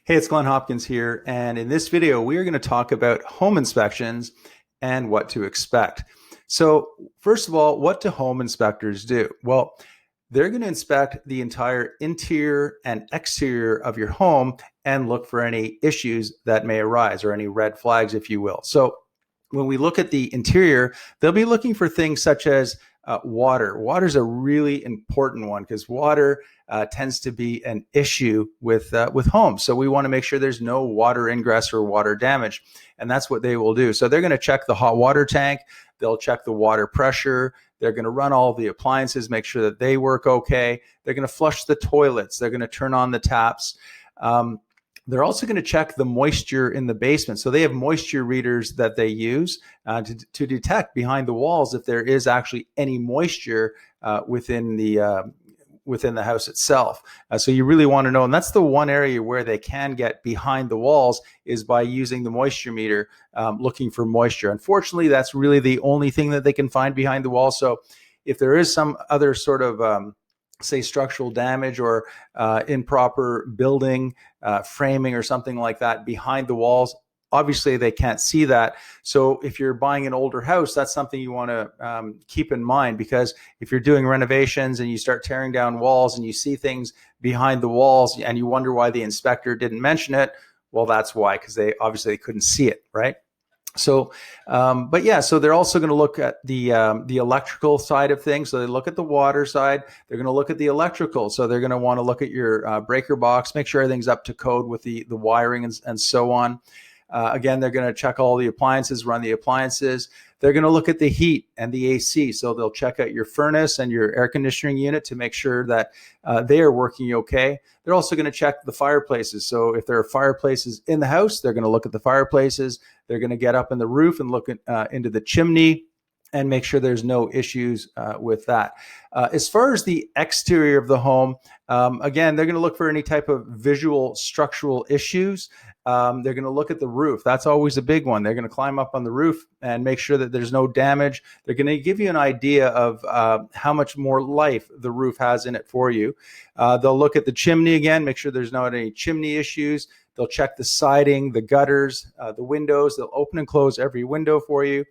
Hey, it's Glen Hopkins here, and in this video, we are going to talk about home inspections and what to expect. So, first of all, what do home inspectors do? Well, they're going to inspect the entire interior and exterior of your home and look for any issues that may arise or any red flags, if you will. So, when we look at the interior, they'll be looking for things such as water. Water is a really important one because water tends to be an issue with homes. So we want to make sure there's no water ingress or water damage, and that's what they will do. So they're going to check the hot water tank. They'll check the water pressure. They're going to run all the appliances, make sure that they work okay. They're going to flush the toilets. They're going to turn on the taps. They're also going to check the moisture in the basement. So they have moisture readers that they use to detect behind the walls if there is actually any moisture within the house itself. So you really want to know, and that's the one area where they can get behind the walls is by using the moisture meter, looking for moisture. Unfortunately, that's really the only thing that they can find behind the wall. So if there is some other sort of say structural damage or improper building, framing or something like that behind the walls, obviously they can't see that. So if you're buying an older house, that's something you want to keep in mind, because if you're doing renovations and you start tearing down walls and you see things behind the walls and you wonder why the inspector didn't mention it, well, that's why, because they obviously couldn't see it, right? So, but yeah, so they're also going to look at the electrical side of things. So they look at the water side. They're going to look at the electrical. So they're going to want to look at your breaker box, make sure everything's up to code with the wiring and so on. Again, they're going to check all the appliances, run the appliances. They're going to look at the heat and the AC. So they'll check out your furnace and your air conditioning unit to make sure that they are working okay. They're also going to check the fireplaces. So if there are fireplaces in the house, they're going to look at the fireplaces. They're going to get up in the roof and look into the chimney and make sure there's no issues with that. As far as the exterior of the home, again, they're going to look for any type of visual structural issues. They're going to look at the roof. That's always a big one. They're going to climb up on the roof and make sure that there's no damage. They're going to give you an idea of how much more life the roof has in it for you. They'll look at the chimney again, make sure there's not any chimney issues. They'll check the siding, the gutters, the windows. They'll open and close every window for you.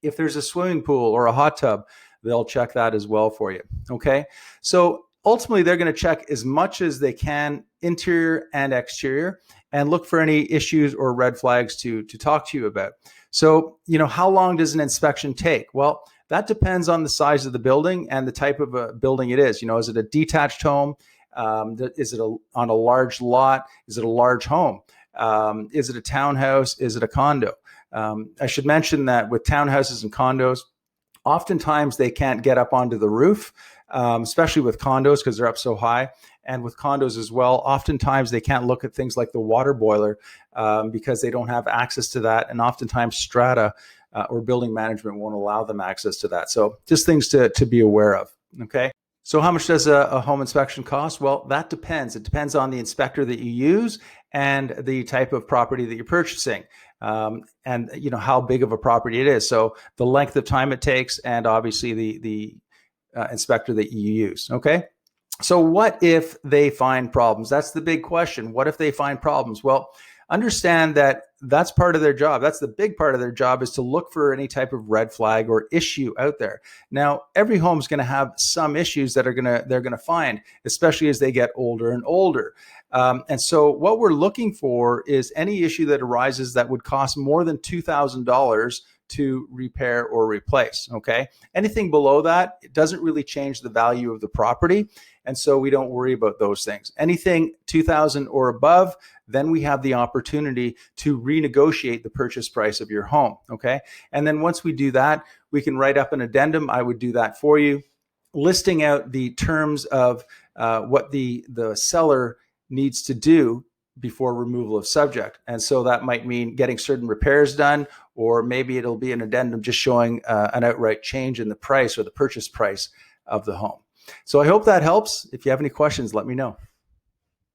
If there's a swimming pool or a hot tub, they'll check that as well for you. Okay. So ultimately, they're going to check as much as they can, interior and exterior, and look for any issues or red flags to talk to you about. So, how long does an inspection take? Well, that depends on the size of the building and the type of a building it is. Is it a detached home? Is it on a large lot? Is it a large home? Is it a townhouse? Is it a condo? I should mention that with townhouses and condos, oftentimes they can't get up onto the roof, especially with condos because they're up so high. And with condos as well, oftentimes they can't look at things like the water boiler because they don't have access to that. And oftentimes strata or building management won't allow them access to that. So just things to be aware of. Okay. So how much does a home inspection cost? Well, that depends. It depends on the inspector that you use and the type of property that you're purchasing. And how big of a property it is. So the length of time it takes, and obviously the inspector that you use. Okay. So what if they find problems? That's the big question. What if they find problems? Well, understand that that's part of their job. That's the big part of their job, is to look for any type of red flag or issue out there. Now, every home is going to have some issues that they're going to find, especially as they get older and older. And so what we're looking for is any issue that arises that would cost more than $2,000 to repair or replace. Okay. Anything below that, it doesn't really change the value of the property. And so we don't worry about those things. Anything 2,000 or above, then we have the opportunity to renegotiate the purchase price of your home. Okay. And then once we do that, we can write up an addendum. I would do that for you, listing out the terms of what the seller needs to do before removal of subject. And so that might mean getting certain repairs done, or maybe it'll be an addendum just showing an outright change in the price or the purchase price of the home. So I hope that helps. If you have any questions, let me know.